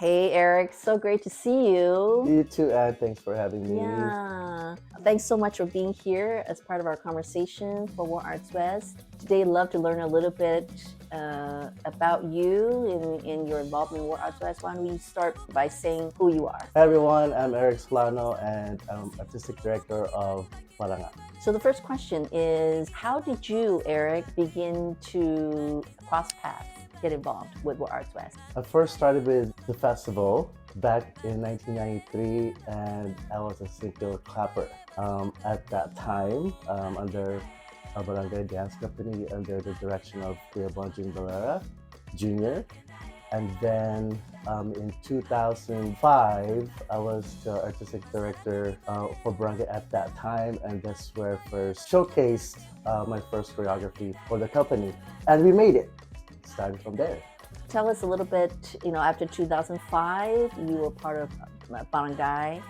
Hey, Eric. So great to see you. You too, Ed. Thanks for having me. Yeah. Thanks so much for being here as part of our conversation for War Arts West. Today, I'd love to learn a little bit about you in your involvement in War Arts West. Why don't we start by saying who you are? Hey everyone, I'm Eric Solano and I'm Artistic Director of Parangal. So the first question is, how did you, Eric, begin to cross paths, get involved with War Arts West? I first started with the festival back in 1993 and I was a single clapper at that time under a barangay dance company under the direction of Kuya Bonjing Valera Jr. And then in 2005, I was the artistic director for Barangay at that time, and that's where I first showcased my first choreography for the company. And we made it, starting from there. Tell us a little bit, after 2005, you were part of Barangay.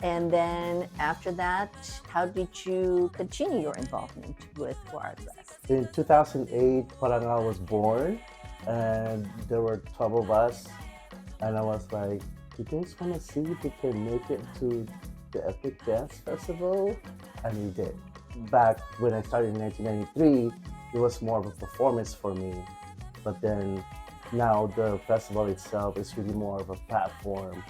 And then after that, how did you continue your involvement with War Arts West? In 2008, Parangal was born. And there were 12 of us, and I was like, you guys want to see if we can make it to the Epic Dance Festival? And we did. Back when I started in 1993, it was more of a performance for me. But then now the festival itself is really more of a platform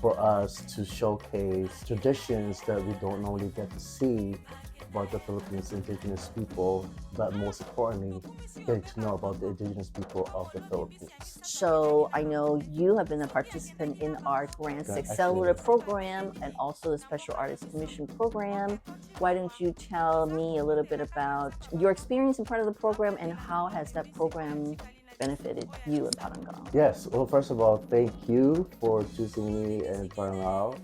for us to showcase traditions that we don't normally get to see about the Philippines indigenous people, but most importantly, getting to know about the indigenous people of the Philippines. So I know you have been a participant in our Grants Accelerator Program and also the Special Artist Commission Program. Why don't you tell me a little bit about your experience in part of the program and how has that program benefited you in Parangal? Yes, well, first of all, thank you for choosing me and Parangal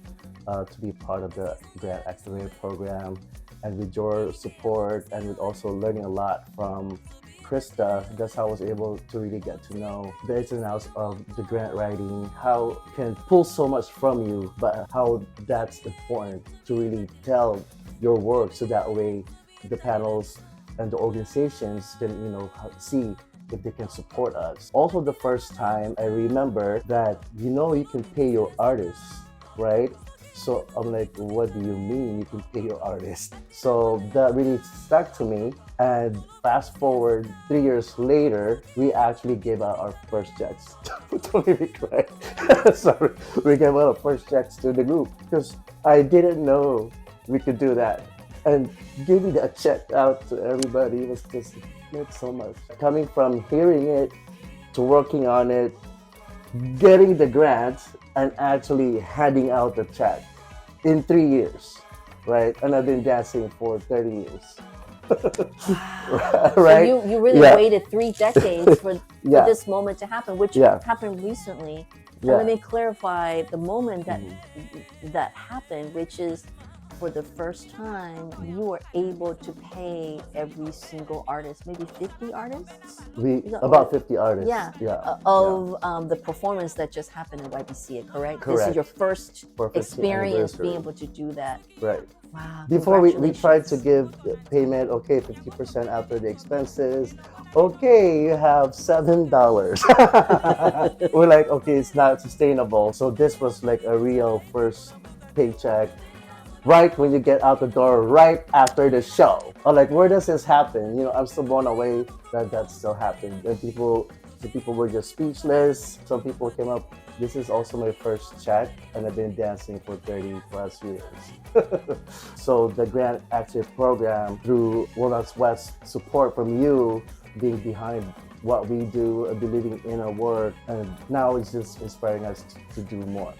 to be part of the Grants Accelerator Program. And with your support and with also learning a lot from Krista, that's how I was able to really get to know the ins and outs of the grant writing, how it can pull so much from you, but how that's important to really tell your work so that way the panels and the organizations can, see if they can support us. Also, the first time I remember that, you can pay your artists, right? So I'm like, what do you mean you can pay your artist? So that really stuck to me. And fast forward 3 years later, we actually gave out our first checks. Don't make me cry. Sorry. We gave out our first checks to the group because I didn't know we could do that. And giving that check out to everybody was just meant so much. Coming from hearing it to working on it, getting the grants, and actually handing out the check in 3 years, right? And I've been dancing for 30 years. Right? So you really waited 3 decades for this moment to happen, which happened recently. And let me clarify the moment that happened, which is for the first time, you were able to pay every single artist, maybe 50 artists? About 50 artists. Of the performance that just happened in YBCA, correct? This is your first experience being able to do that. Right. Wow. Before we tried to give payment, 50% after the expenses. Okay, you have $7. We're like, okay, it's not sustainable. So this was like a real first paycheck. Right when you get out the door, right after the show. I'm like, where does this happen? I'm still blown away that still happened. And some people were just speechless. Some people came up, this is also my first check, and I've been dancing for 30 plus years. So the Grants Accelerator Program, through War Arts West support from you, being behind what we do, believing in our work, and now it's just inspiring us to do more.